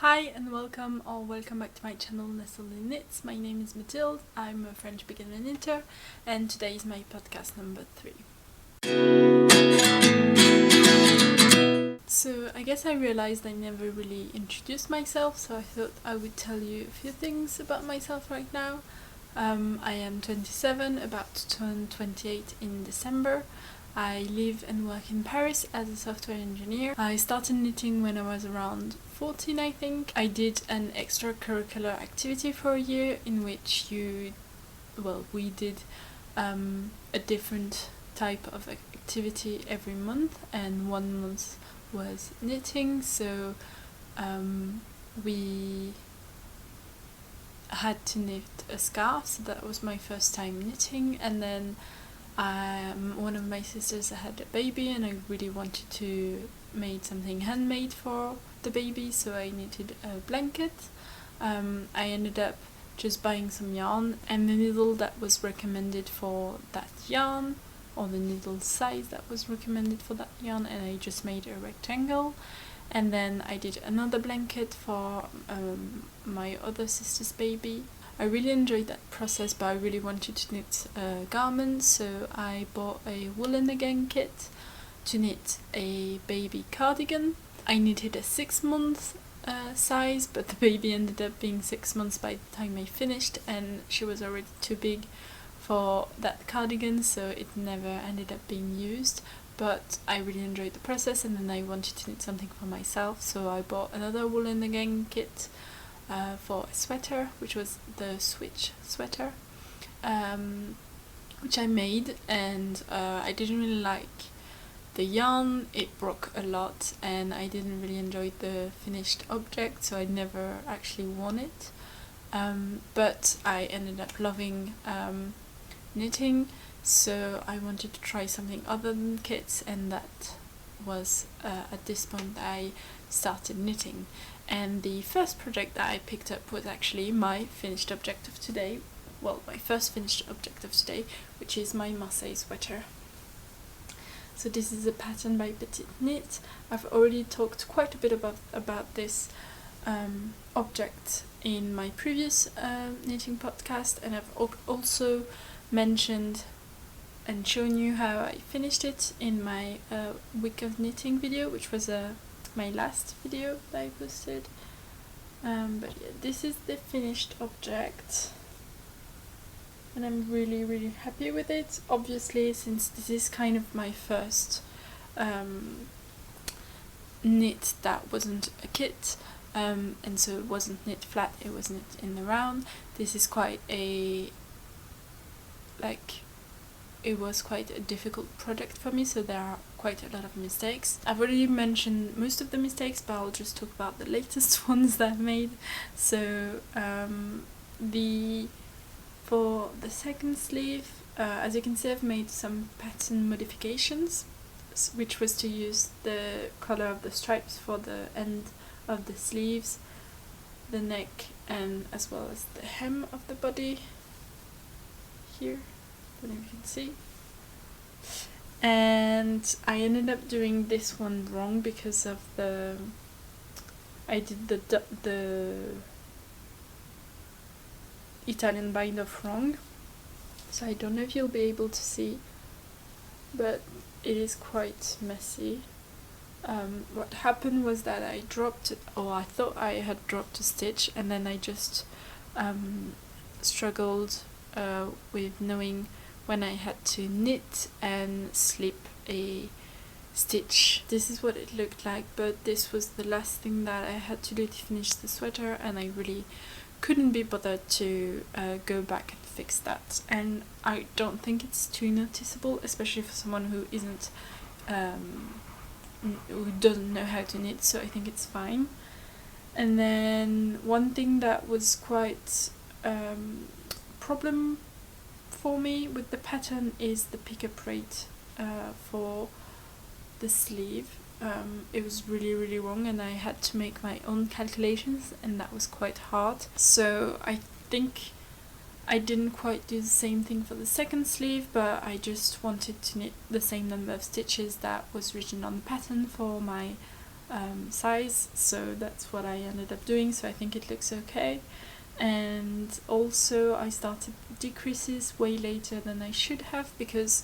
Hi and welcome back to my channel Nestled in Knits. My name is Mathilde, I'm a French beginner knitter and today is my podcast number 3. So I guess I realized I never really introduced myself, so I thought I would tell you a few things about myself right now. I am 27, about to turn 28 in December. I live and work in Paris as a software engineer. I started knitting when I was around 14, I think. I did an extracurricular activity for a year in which we did a different type of activity every month, and 1 month was knitting, so we had to knit a scarf, so that was my first time knitting. And then one of my sisters had a baby and I really wanted to make something handmade for the baby, so I knitted a blanket. I ended up just buying some yarn and the needle that was recommended for that yarn, or the needle size that was recommended for that yarn, and I just made a rectangle. And then I did another blanket for my other sister's baby. I really enjoyed that process, but I really wanted to knit a garment, so I bought a wool and again kit to knit a baby cardigan. I knitted a 6-month size, but the baby ended up being 6 months by the time I finished, and she was already too big for that cardigan, so it never ended up being used. But I really enjoyed the process, and then I wanted to knit something for myself, so I bought another wool and again kit for a sweater, which was the Switch sweater, which I made, and I didn't really like the yarn. It broke a lot and I didn't really enjoy the finished object, so I never actually worn it, but I ended up loving knitting, so I wanted to try something other than kits, and that was at this point that I started knitting. And the first project that I picked up was actually my finished object of today, my first finished object of today, which is my Marseille Sweater. So this is a pattern by Petite Knit. I've already talked quite a bit about this object in my previous knitting podcast, and I've also mentioned and shown you how I finished it in my week of knitting video, which was my last video that I posted. But yeah, this is the finished object and I'm really happy with it. Obviously, since this is kind of my first knit that wasn't a kit, and so it wasn't knit flat, it was knit in the round. This is quite a it was quite a difficult project for me, so there are quite a lot of mistakes. I've already mentioned most of the mistakes, but I'll just talk about the latest ones that I've made. So for the second sleeve, as you can see, I've made some pattern modifications, which was to use the color of the stripes for the end of the sleeves, the neck, and as well as the hem of the body here. I don't know if you can see. And I ended up doing this one wrong because of I did the Italian bind off wrong, so I don't know if you'll be able to see, but it is quite messy. What happened was that I thought I had dropped a stitch, and then I just struggled with knowing when I had to knit and slip a stitch. This is what it looked like, but this was the last thing that I had to do to finish the sweater, and I really couldn't be bothered to go back and fix that. And I don't think it's too noticeable, especially for someone who isn't who doesn't know how to knit, so I think it's fine. And then one thing that was quite problem for me with the pattern is the pick-up rate for the sleeve. It was really wrong, and I had to make my own calculations, and that was quite hard. So I think I didn't quite do the same thing for the second sleeve, but I just wanted to knit the same number of stitches that was written on the pattern for my size, so that's what I ended up doing, so I think it looks okay. And also I started decreases way later than I should have, because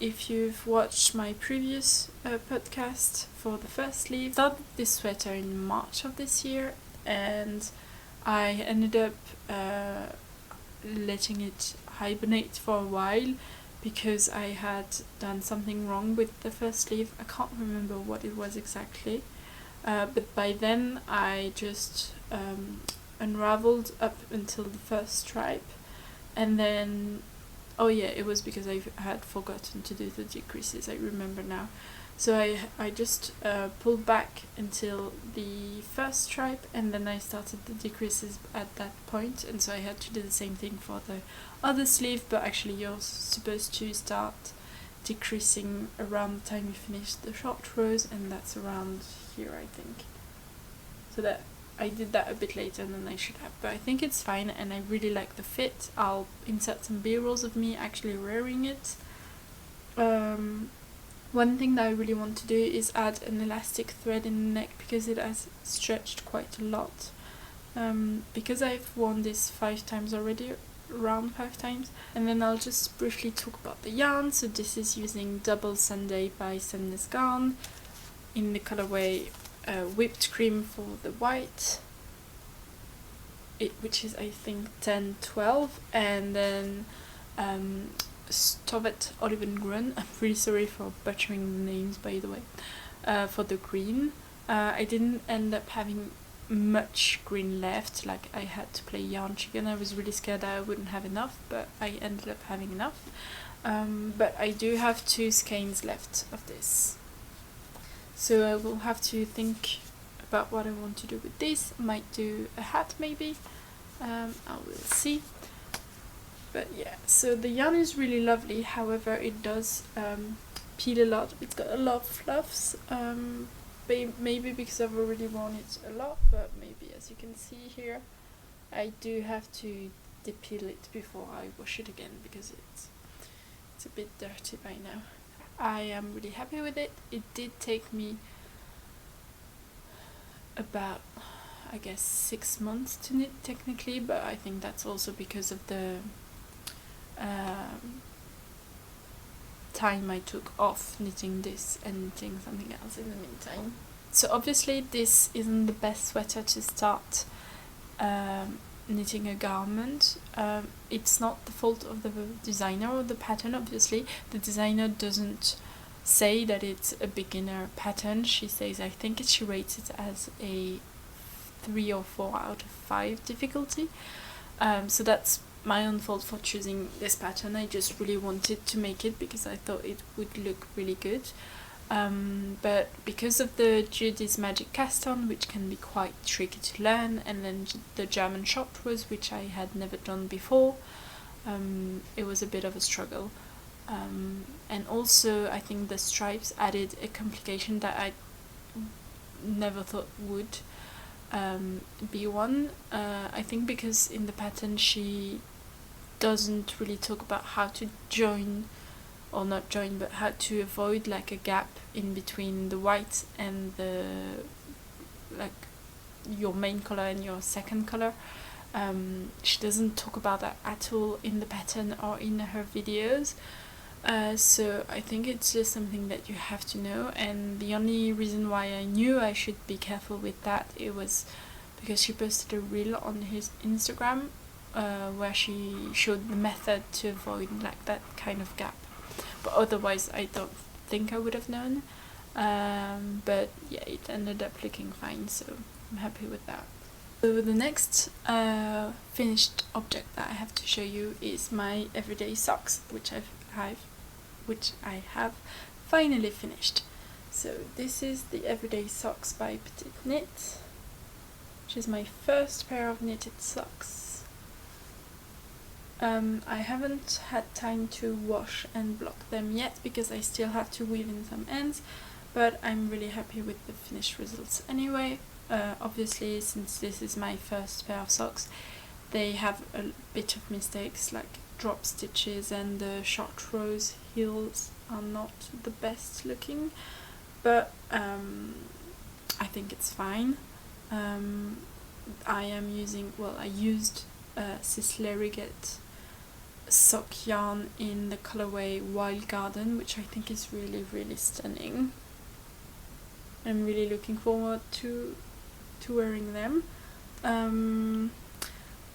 if you've watched my previous podcast for the first sleeve, I started this sweater in March of this year, and I ended up letting it hibernate for a while because I had done something wrong with the first sleeve. I can't remember what it was exactly, but by then I just unraveled up until the first stripe, and then oh yeah, it was because I had forgotten to do the decreases, I remember now. So I just pulled back until the first stripe, and then I started the decreases at that point, and so I had to do the same thing for the other sleeve, but actually you're supposed to start decreasing around the time you finish the short rows, and that's around here, I think. So that I did that a bit later than I should have, but I think it's fine, and I really like the fit. I'll insert some B-rolls of me actually wearing it. One thing that I really want to do is add an elastic thread in the neck, because it has stretched quite a lot. Because I've worn this 5 times already, around 5 times, and then I'll just briefly talk about the yarn. So this is using Double Sunday by Sandnes Garn in the colorway whipped cream for the white, which is I think 10-12, and then Stovet Olivengronn. I'm really sorry for butchering the names, by the way, for the green. I didn't end up having much green left, like I had to play yarn chicken. I was really scared that I wouldn't have enough, but I ended up having enough. But I do have 2 skeins left of this, so I will have to think about what I want to do with this. I might do a hat maybe, I will see. But yeah, so the yarn is really lovely, however it does peel a lot. It's got a lot of fluffs, maybe because I've already worn it a lot, but maybe, as you can see here, I do have to depeel it before I wash it again, because it's a bit dirty by now. I am really happy with it. It did take me about, I guess, 6 months to knit technically, but I think that's also because of the time I took off knitting this and knitting something else in the meantime. So obviously this isn't the best sweater to start knitting a garment. It's not the fault of the designer or the pattern, obviously. The designer doesn't say that it's a beginner pattern. She says, I think she rates it as a 3 or 4 out of 5 difficulty. So that's my own fault for choosing this pattern. I just really wanted to make it because I thought it would look really good. But because of the Judy's Magic cast on, which can be quite tricky to learn, and then the German short rows, which I had never done before, it was a bit of a struggle. And also I think the stripes added a complication that I never thought would be one. I think because in the pattern she doesn't really talk about how to join, or not join, but how to avoid like a gap in between the white and the, like, your main color and your second color. She doesn't talk about that at all in the pattern or in her videos. So I think it's just something that you have to know, and the only reason why I knew I should be careful with that, it was because she posted a reel on his Instagram where she showed the method to avoid like that kind of gap, but otherwise I don't think I would have known. But yeah, it ended up looking fine, so I'm happy with that. So the next finished object that I have to show you is my everyday socks, which I have finally finished. So this is the Everyday Socks by Petite Knit, which is my first pair of knitted socks. I haven't had time to wash and block them yet because I still have to weave in some ends, but I'm really happy with the finished results anyway. Obviously, since this is my first pair of socks, they have a bit of mistakes, like drop stitches, and the short rows heels are not the best looking, but I think it's fine. I am using, well, I used Cislerigate sock yarn in the colorway Wild Garden, which I think is really, really stunning. I'm really looking forward to wearing them.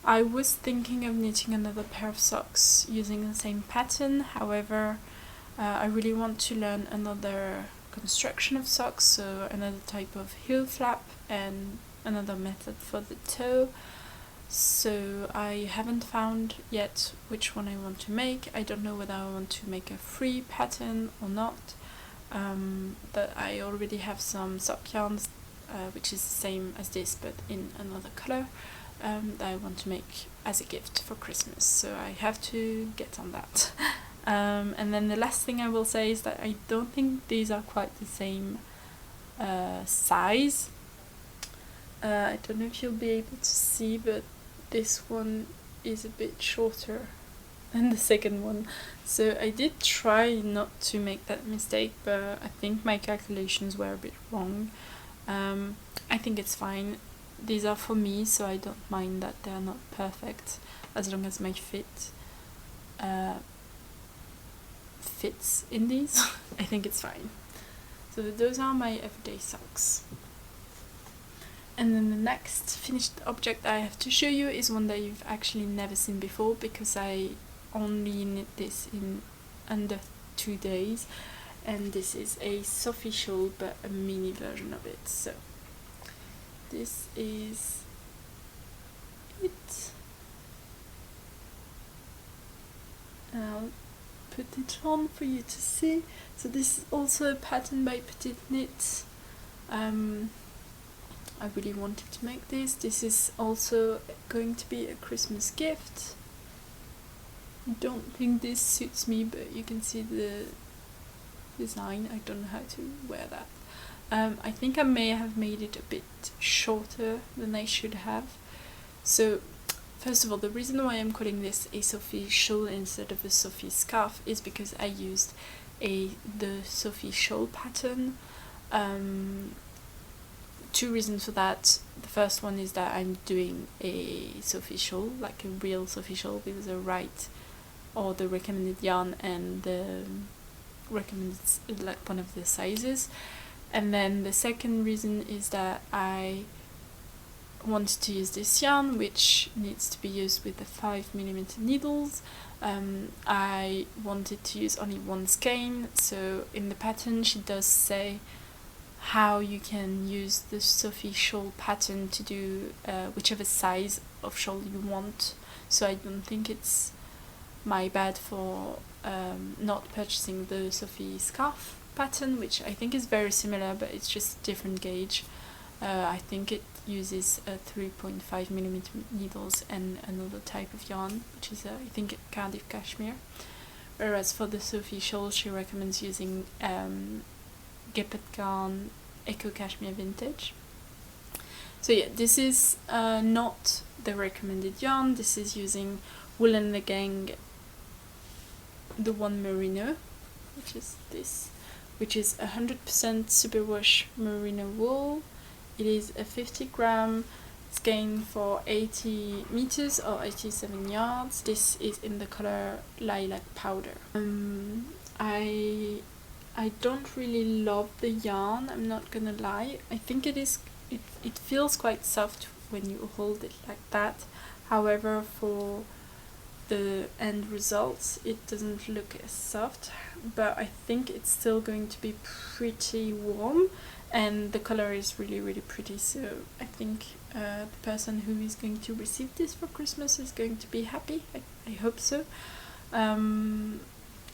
I was thinking of knitting another pair of socks using the same pattern. However, I really want to learn another construction of socks, so another type of heel flap and another method for the toe. So I haven't found yet which one I want to make. I don't know whether I want to make a free pattern or not, but I already have some sock yarns which is the same as this but in another color, that I want to make as a gift for Christmas, so I have to get on that. And then the last thing I will say is that I don't think these are quite the same size. I don't know if you'll be able to see, but this one is a bit shorter than the second one. So I did try not to make that mistake, but I think my calculations were a bit wrong. I think it's fine. These are for me, so I don't mind that they're not perfect, as long as my fit fits in these. I think it's fine. So those are my everyday socks. And then the next finished object I have to show you is one that you've actually never seen before, because I only knit this in under 2 days, and this is a Sophie Shawl but a mini version of it. So this is it. I'll put it on for you to see. So this is also a pattern by Petite Knit. I really wanted to make this. This is also going to be a Christmas gift. I don't think this suits me, but you can see the design. I don't know how to wear that. I think I may have made it a bit shorter than I should have. So first of all, the reason why I'm calling this a Sophie Shawl instead of a Sophie scarf is because I used the Sophie Shawl pattern. 2 reasons for that. The first one is that I'm doing a Sophie Shawl, like a real Sophie Shawl with the right or the recommended yarn and the recommended, like, one of the sizes. And then the second reason is that I wanted to use this yarn, which needs to be used with the 5mm needles. I wanted to use only one skein, so in the pattern she does say how you can use the Sophie Shawl pattern to do whichever size of shawl you want. So I don't think it's my bad for not purchasing the Sophie scarf pattern, which I think is very similar, but it's just different gauge. I think it uses 3.5mm needles and another type of yarn, which is I think Cardiff Cashmere. Whereas for the Sophie Shawl she recommends using Gepard Garn Eco Cashmere Vintage. So yeah, this is not the recommended yarn. This is using Wool and the Gang, the one Merino, which is this, which is 100% superwash merino wool. It is a 50-gram skein for 80 meters or 87 yards. This is in the color Lilac Powder. I don't really love the yarn, I'm not gonna lie. I think it feels quite soft when you hold it like that. However, for the end results it doesn't look as soft, but I think it's still going to be pretty warm, and the color is really, really pretty. So I think the person who is going to receive this for Christmas is going to be happy. I hope so.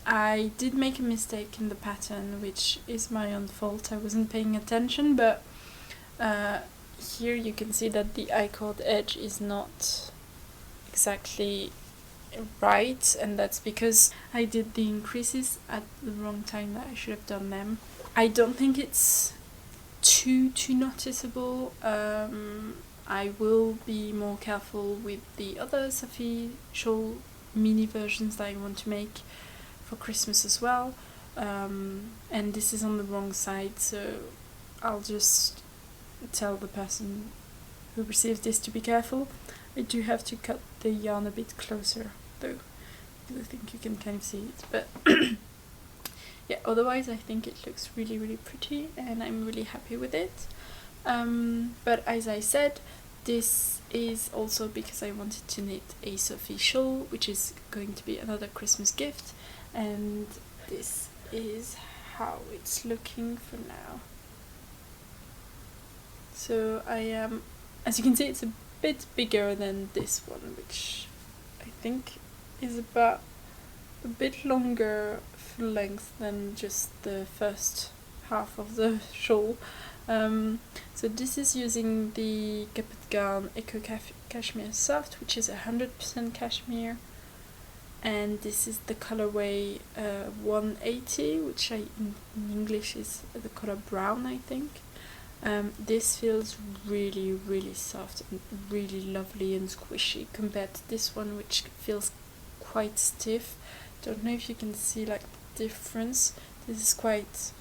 I did make a mistake in the pattern, which is my own fault. I wasn't paying attention, but here you can see that the I-cord edge is not exactly right, and that's because I did the increases at the wrong time that I should have done them. I don't think it's too noticeable. I will be more careful with the other Sophie Shawl mini versions that I want to make for Christmas as well, and this is on the wrong side, so I'll just tell the person who receives this to be careful. I do have to cut the yarn a bit closer though, because I think you can kind of see it, but yeah, otherwise I think it looks really really pretty and I'm really happy with it. But as I said, this is also because I wanted to knit a Sophie Shawl, which is going to be another Christmas gift, and this is how it's looking for now. So I am, as you can see, it's a bit bigger than this one, which I think is about a bit longer full length than just the first half of the shawl. So this is using the Gepard Garn Eco Cashmere Soft, which is 100% cashmere, and this is the colorway 180, which in English is the color brown, I think. This feels really really soft and really lovely and squishy compared to this one, which feels quite stiff. Don't know if you can see like the difference. This is quite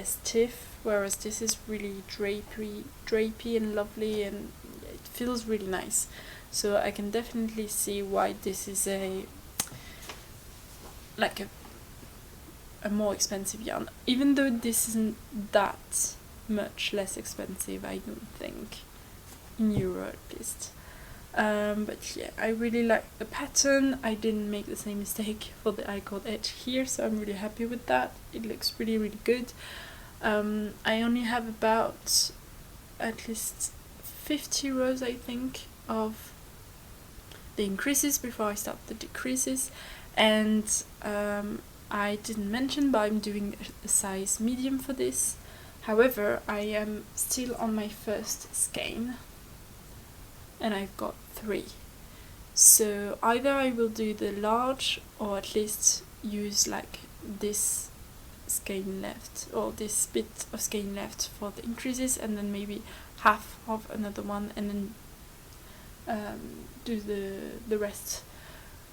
stiff, whereas this is really drapey and lovely, and it feels really nice. So I can definitely see why this is a more expensive yarn, even though this isn't that much less expensive, I don't think, in euro at least. But yeah, I really like the pattern. I didn't make the same mistake for the I-cord edge here, so I'm really happy with that. It looks really really good. I only have about at least 50 rows, I think, of the increases before I start the decreases, and I didn't mention, but I'm doing a size medium for this. However, I am still on my first skein and I've got 3. So either I will do the large, or at least use like this skein left, or this bit of skein left for the increases, and then maybe half of another one, and then do the rest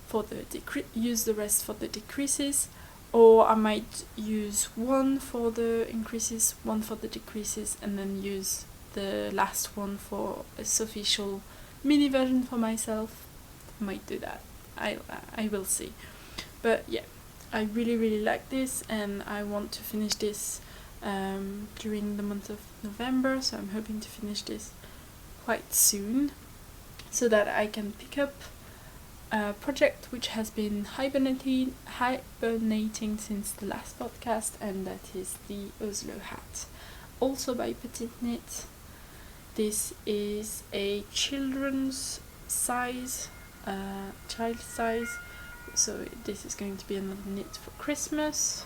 for the use the rest for the decreases. Or I might use one for the increases, one for the decreases, and then use the last one for a Sophie Shawl mini version for myself. I might do that. I will see. But yeah, I really really like this, and I want to finish this during the month of November, so I'm hoping to finish this quite soon, so that I can pick up a project which has been hibernating since the last podcast, and that is the Oslo Hat, also by Petite. This is a children's size, child size, so this is going to be another knit for Christmas.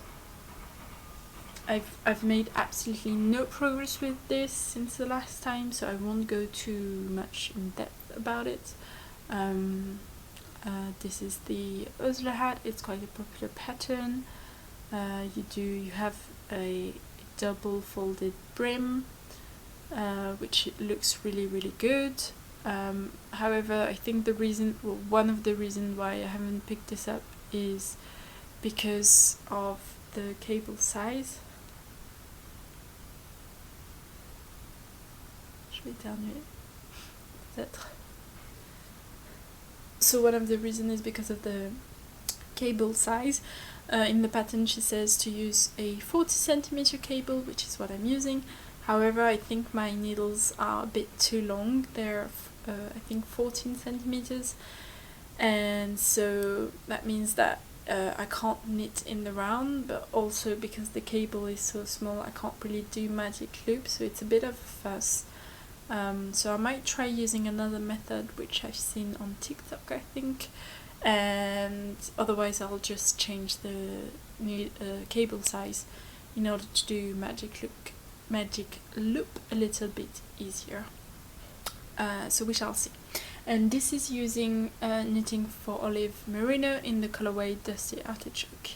I've made absolutely no progress with this since the last time, so I won't go too much in depth about it. This is the Oslo Hat. It's quite a popular pattern. You have a double folded brim, which looks really really good. However, I think one of the reasons why I haven't picked this up is because of the cable size. Je vais éternuer, peut-être. So one of the reasons is because of the cable size. In the pattern she says to use a 40 centimeter cable, which is what I'm using. However, I think my needles are a bit too long. They're I think 14 centimeters, and so that means that I can't knit in the round, but also because the cable is so small I can't really do magic loops, so it's a bit of a fuss. So I might try using another method which I've seen on TikTok, I think, and otherwise I'll just change the cable size in order to do magic loop a little bit easier. So we shall see. And this is using knitting for Olive Merino in the colorway Dusty Artichoke,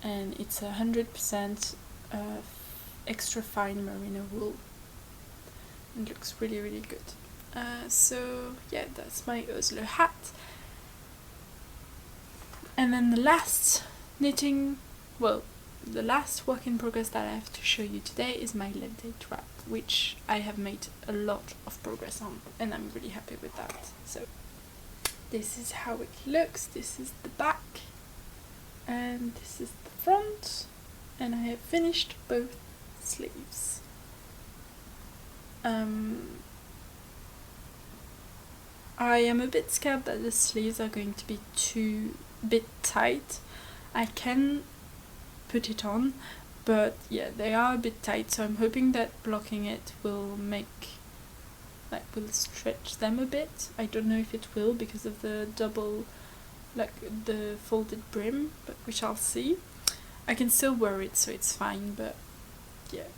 and it's 100% extra fine merino wool. It looks really really good. So yeah, that's my Oslo Hat. And then the last knitting, well, the last work in progress that I have to show you today is my Levitate Wrap, which I have made a lot of progress on, and I'm really happy with that. So this is how it looks. This is the back, and this is the front, and I have finished both sleeves. I am a bit scared that the sleeves are going to be too bit tight. I can put it on, but yeah, they are a bit tight, so I'm hoping that blocking it will will stretch them a bit. I don't know if it will because of the double, the folded brim, but we shall see. I can still wear it, so it's fine, but yeah.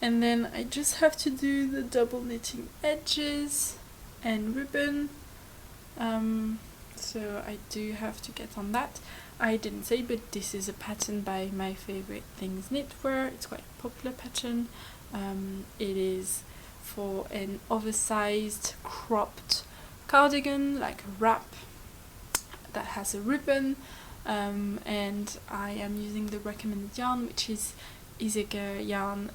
And then I just have to do the double knitting edges and ribbon. So I do have to get on that. I didn't say, but this is a pattern by my favorite things Knitwear. It's quite a popular pattern. It is for an oversized cropped cardigan, like a wrap that has a ribbon, and I am using the recommended yarn, which is Isager yarn,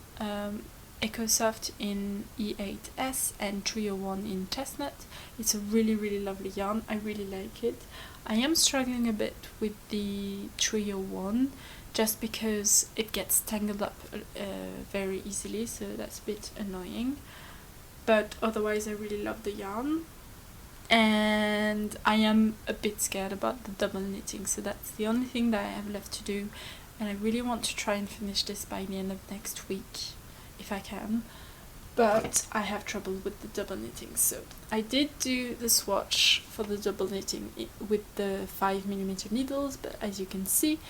EcoSoft in E8S and 301 in Chestnut. It's a really lovely yarn. I really like it. I am struggling a bit with the 301 just because it gets tangled up very easily, so that's a bit annoying. But otherwise I really love the yarn. And I am a bit scared about the double knitting, so that's the only thing that I have left to do, and I really want to try and finish this by the end of next week if I can, but I have trouble with the double knitting. So I did do the swatch for the double knitting with the 5mm needles, but as you can see,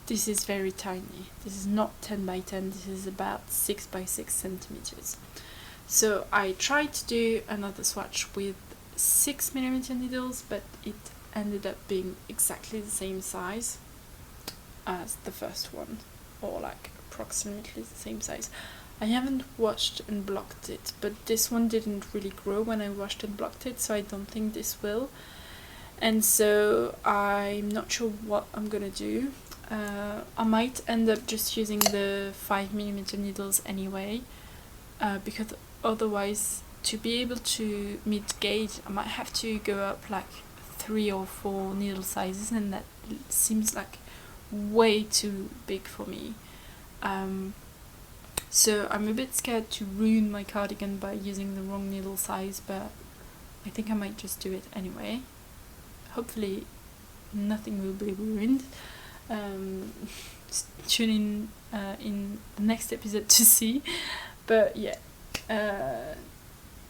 this is very tiny. This is not 10 by 10, this is about 6 by 6 centimeters. So I tried to do another swatch with 6mm needles, but it ended up being exactly the same size as the first one, or like approximately the same size. I haven't washed and blocked it, but this one didn't really grow when I washed and blocked it, so I don't think this will. And so I'm not sure what I'm gonna do. I might end up just using the 5mm needles anyway, because otherwise, to be able to meet gauge, I might have to go up like 3 or 4 needle sizes, and that seems like way too big for me. So I'm a bit scared to ruin my cardigan by using the wrong needle size, but I think I might just do it anyway. Hopefully nothing will be ruined. Tune in the next episode to see. But yeah,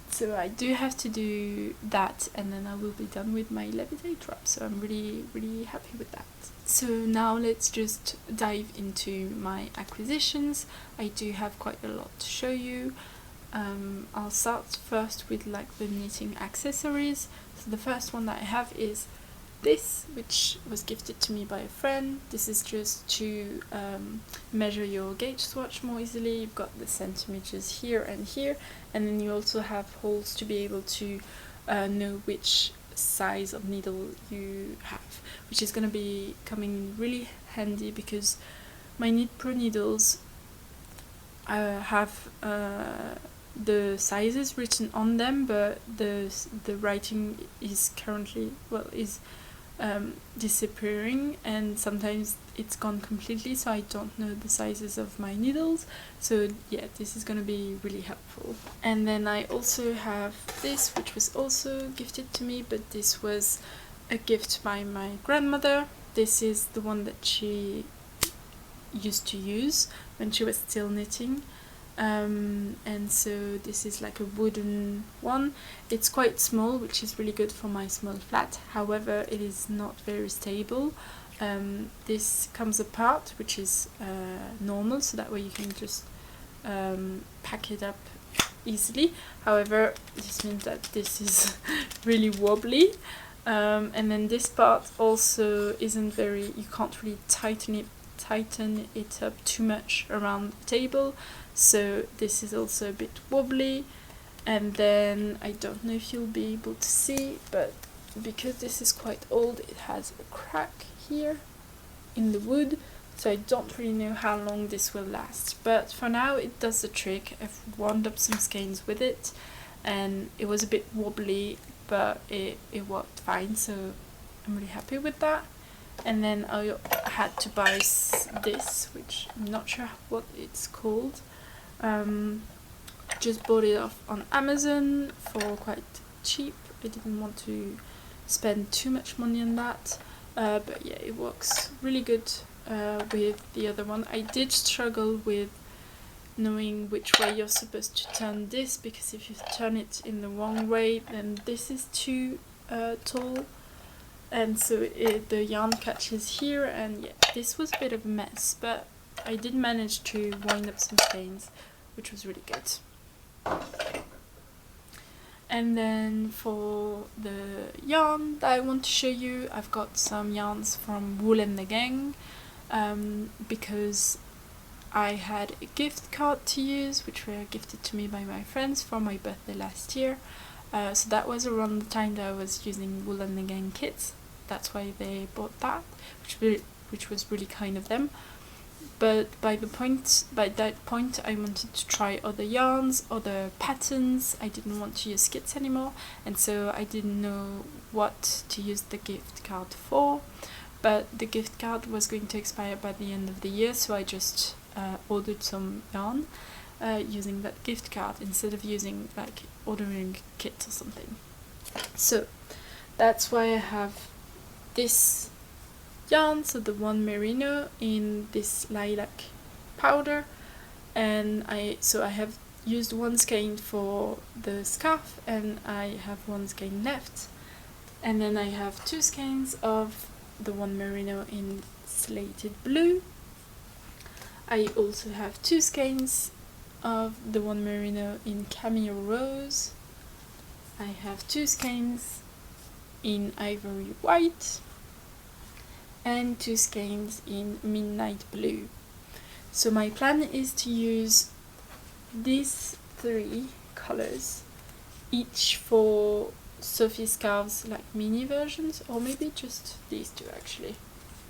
so I do have to do that, and then I will be done with my Levitate Wrap, so I'm really happy with that. So now let's just dive into my acquisitions. I do have quite a lot to show you. I'll start first with like the knitting accessories. So the first one that I have is this, which was gifted to me by a friend. This is just to measure your gauge swatch more easily. You've got the centimeters here, and then you also have holes to be able to know which size of needle you have, which is going to be coming really handy because my Knit Pro needles have the sizes written on them, but the writing is currently disappearing, and sometimes it's gone completely, so I don't know the sizes of my needles. So yeah, this is going to be really helpful. And then I also have this, which was also gifted to me, but this was a gift by my grandmother. This is the one that she used to use when she was still knitting. And so this is like a wooden one. It's quite small, which is really good for my small flat. However, it is not very stable. This comes apart, which is normal, so that way you can just pack it up easily. However, this means that this is really wobbly, and then this part also isn't very, you can't really tighten it up too much around the table, so this is also a bit wobbly. And then I don't know if you'll be able to see, but because this is quite old, it has a crack here in the wood, so I don't really know how long this will last, but for now it does the trick. I've wound up some skeins with it, and it was a bit wobbly, but it worked fine, so I'm really happy with that. And then I had to buy this, which I'm not sure what it's called. Just bought it off on Amazon for quite cheap. I didn't want to spend too much money on that, but yeah, it works really good with the other one. I did struggle with knowing which way you're supposed to turn this, because if you turn it in the wrong way, then this is too tall, and so the yarn catches here, and yeah, this was a bit of a mess, but I did manage to wind up some skeins, which was really good. And then for the yarn that I want to show you, I've got some yarns from Olivengronn, because I had a gift card to use, which were gifted to me by my friends for my birthday last year. So that was around the time that I was using Olivengronn kits. That's why they bought that, which was really kind of them. But by that point I wanted to try other yarns, other patterns. I didn't want to use skits anymore, and so I didn't know what to use the gift card for. But the gift card was going to expire by the end of the year, so I just ordered some yarn using that gift card instead of using like ordering a kit or something. So that's why I have this yarn, so the one Merino in this lilac powder, and I have used one skein for the scarf, and I have one skein left, and then I have 2 skeins of the one Merino in slated blue. I also have 2 skeins of the one Merino in cameo rose. I have 2 skeins in ivory white, and 2 skeins in midnight blue. So my plan is to use these 3 colors, each for Sophie scarves, like mini versions, or maybe just these 2 actually.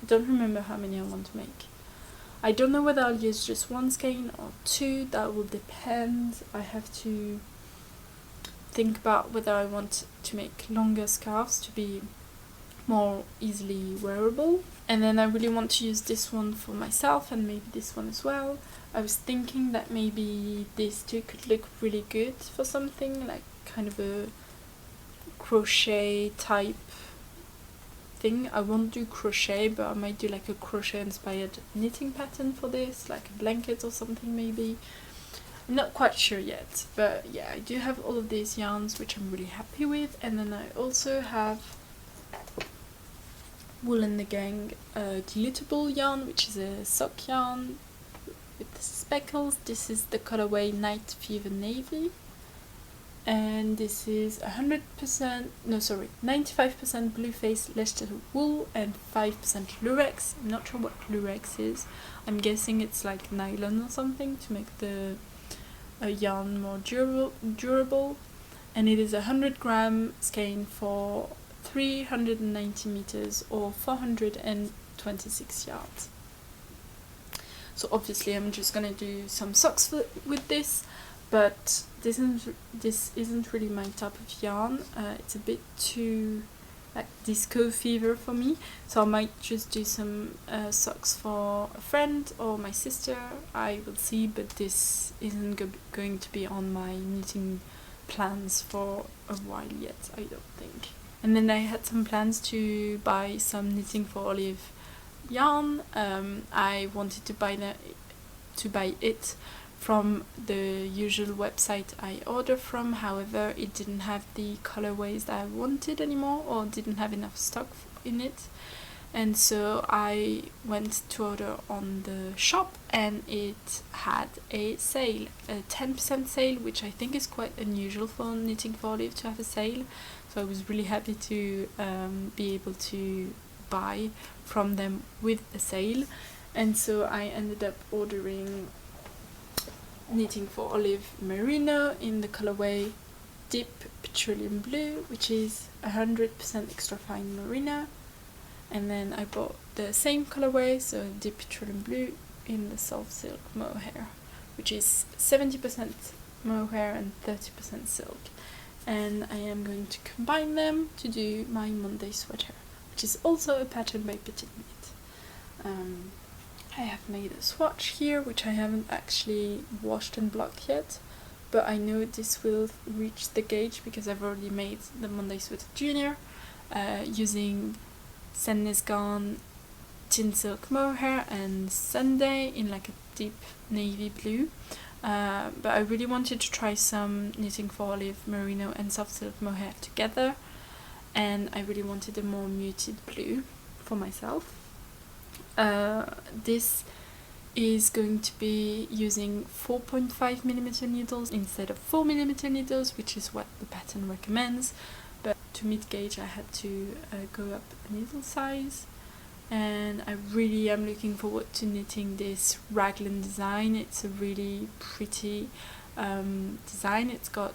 I don't remember how many I want to make. I don't know whether I'll use just 1 skein or 2, that will depend. I have to think about whether I want to make longer scarves to be more easily wearable, and then I really want to use this one for myself and maybe this one as well. I was thinking that maybe these 2 could look really good for something like kind of a crochet type thing. I won't do crochet, but I might do like a crochet inspired knitting pattern for this, like a blanket or something maybe. I'm not quite sure yet, but yeah, I do have all of these yarns which I'm really happy with. And then I also have Olivengronn glitterable yarn, which is a sock yarn with speckles. This is the colorway Night Fever Navy, and this is 95% blue face Leicester wool and 5% lurex. I'm not sure what lurex is. I'm guessing it's like nylon or something to make the yarn more durable. And it is a 100-gram skein for 390 meters or 426 yards. So obviously I'm just gonna do some socks with this, but this isn't really my type of yarn. It's a bit too like disco fever for me, so I might just do some socks for a friend or my sister. I will see, but this isn't going to be on my knitting plans for a while yet, I don't think. And then I had some plans to buy some Knitting for Olive yarn. I wanted to buy it from the usual website I order from, however it didn't have the colorways that I wanted anymore, or didn't have enough stock in it, and so I went to order on the shop, and it had a sale, a 10% sale, which I think is quite unusual for Knitting for Olive to have a sale, so I was really happy to be able to buy from them with a sale. And so I ended up ordering Knitting for Olive Merino in the colorway Deep Petroleum Blue, which is 100% extra fine merino. And then I bought the same colorway, so deep petroleum blue in the soft silk mohair, which is 70% mohair and 30% silk. And I am going to combine them to do my Monday sweater, which is also a pattern by Petite. I have made a swatch here, which I haven't actually washed and blocked yet, but I know this will reach the gauge because I've already made the Monday Sweater Junior using Sandnes Garn, tin silk mohair and Sunday in like a deep navy blue. But I really wanted to try some knitting for olive, merino and soft silk mohair together, and I really wanted a more muted blue for myself. This is going to be using 4.5mm needles instead of 4mm needles, which is what the pattern recommends, but to meet gauge I had to go up a needle size. And I really am looking forward to knitting this raglan design. It's a really pretty design. It's got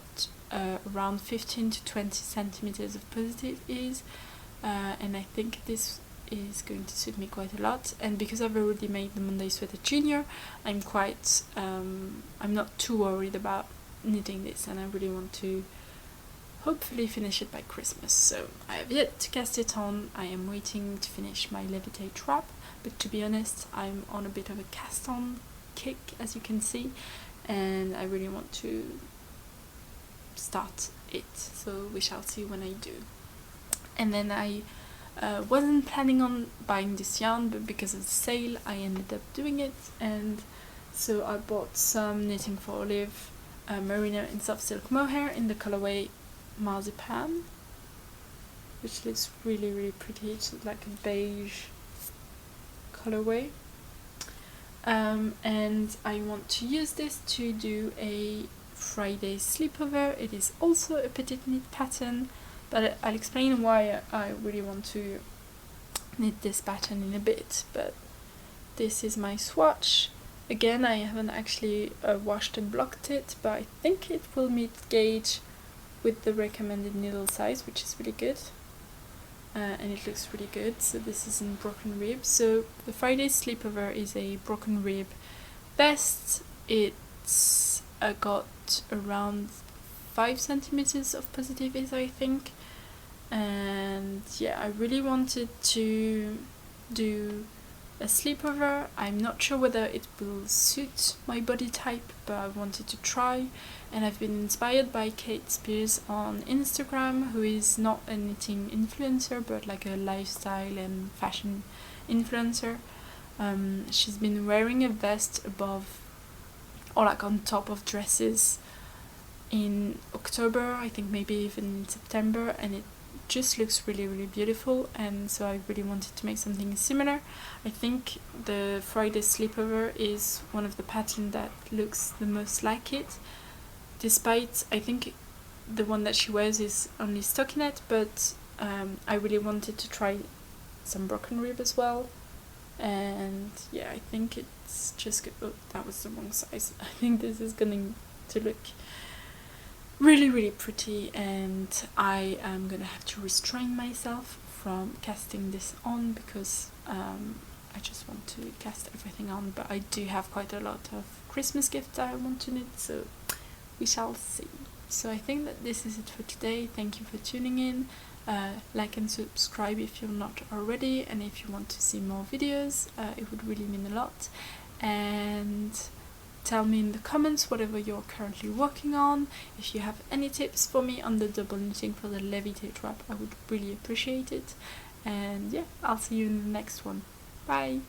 around 15 to 20 centimeters of positive ease, and I think this is going to suit me quite a lot. And because I've already made the Monday Sweater Junior, I'm quite I'm not too worried about knitting this, and I really want to hopefully finish it by Christmas. So I have yet to cast it on. I am waiting to finish my Levitate Wrap, but to be honest, I'm on a bit of a cast on kick, as you can see, and I really want to start it, so we shall see when I do. And then I wasn't planning on buying this yarn, but because of the sale I ended up doing it, and so I bought some Knitting for Olive merino and soft silk mohair in the colorway Marzipan, which looks really really pretty. It's like a beige colorway, and I want to use this to do a Friday sleepover. It is also a Petite knit pattern, but I'll explain why I really want to knit this pattern in a bit. But this is my swatch. Again, I haven't actually washed and blocked it, but I think it will meet gauge with the recommended needle size, which is really good, and it looks really good. So this is in broken rib. So the Friday sleepover is a broken rib vest. It's got around 5 centimeters of positive ease, I think, and yeah, I really wanted to do a sleepover. I'm not sure whether it will suit my body type, but I wanted to try, and I've been inspired by Kate Spears on Instagram, who is not a knitting influencer but like a lifestyle and fashion influencer. She's been wearing a vest above or like on top of dresses in October, I think maybe even in September, and it just looks really really beautiful, and so I really wanted to make something similar. I think the Friday sleepover is one of the patterns that looks the most like it, despite I think the one that she wears is only stockinette, but I really wanted to try some broken rib as well, and yeah, I think it's just good. Oh, that was the wrong size. I think this is going to look really really pretty, and I am gonna have to restrain myself from casting this on because I just want to cast everything on, but I do have quite a lot of Christmas gifts I want to knit, so we shall see. So I think that this is it for today. Thank you for tuning in. Like and subscribe if you're not already, and if you want to see more videos, it would really mean a lot. And tell me in the comments whatever you're currently working on. If you have any tips for me on the double knitting for the Levitate Wrap, I would really appreciate it. And yeah, I'll see you in the next one. Bye!